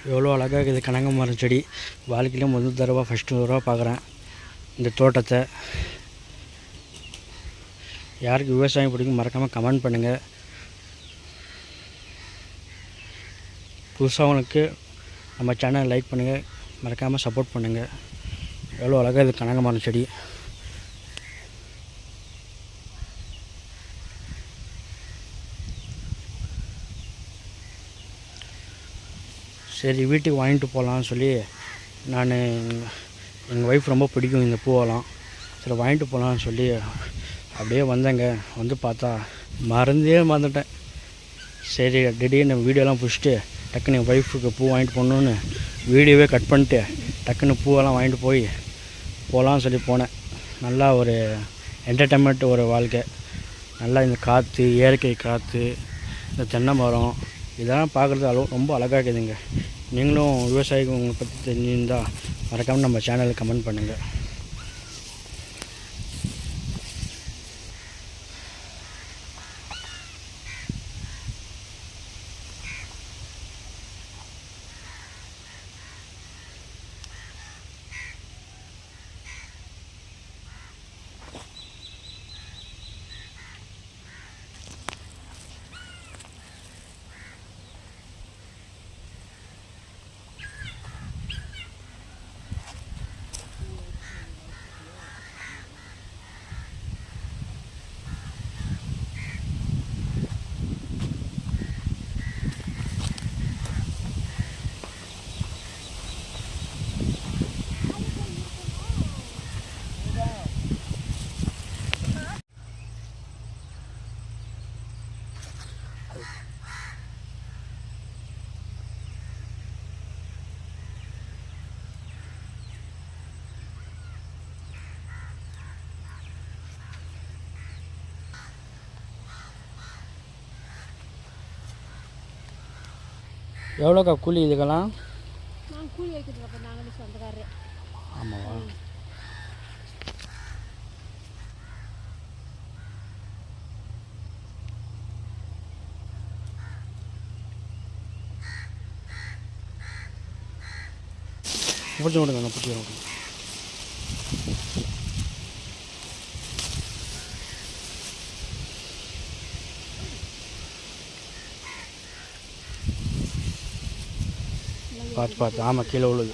எவ்வளோ அழகாக இருக்குது கனகாமரம் செடி. வாழ்க்கையில் முதல் தடவை ஃபஸ்ட்டு தடவை பார்க்குறேன் இந்த தோட்டத்தை. யாருக்கு விவசாயம் பிடிக்கும் மறக்காமல் கமெண்ட் பண்ணுங்கள். புதுசாகவங்களுக்கு நம்ம சேனலை லைக் பண்ணுங்கள், மறக்காமல் சப்போர்ட் பண்ணுங்கள். எவ்வளோ அழகாக இது கனகாமரம் செடி. சரி வீட்டுக்கு வாங்கிட்டு போகலான்னு சொல்லி நான் எங்கள் ஒய்ஃப் ரொம்ப பிடிக்கும் இந்த பூவெல்லாம். சரி வாங்கிட்டு போகலான்னு சொல்லி அப்படியே வந்தேங்க. வந்து பார்த்தா மறந்துட்டேன். சரி திடீர்னு வீடியோலாம் பிடிச்சிட்டு டக்குன்னு என் ஒய்ஃபுக்கு பூ வாங்கிட்டு போகணுன்னு வீடியோவே கட் பண்ணிட்டு டக்குன்னு பூவெல்லாம் வாங்கிட்டு போகலான்னு சொல்லி போனேன். நல்லா ஒரு என்டர்டைன்மெண்ட் ஒரு வாழ்க்கை. நல்லா இந்த காற்று, இயற்கை காற்று, இந்த தென்னை மரம் இதெல்லாம் பார்க்குறது ரொம்ப அழகாக இருக்குதுங்க. நீங்களும் விவசாயிகள் உங்களை பற்றி தெரிஞ்சிருந்தால் மறக்காமல் நம்ம சேனலுக்கு கமெண்ட் பண்ணுங்கள். எவ்வளோக்கா கூலி இதுக்கெல்லாம்? நான் கூலி வைக்கிறதுக்கு நாங்களே சொந்தக்காரரே. ஆமாவா? பிடிச்சி விடுங்க, நான் பிடிச்சி விடுங்க. பார்த்து ஆமாம் கீழே உள்ளது.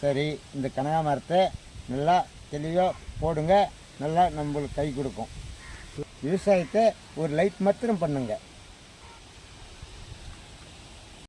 சரி இந்த கனகாமரத்தை நல்லா தெளிவாக போடுங்க, நல்லா நம்மளுக்கு கை கொடுக்கும். விவசாயத்தை ஒரு லைட் மாத்திரம் பண்ணுங்க.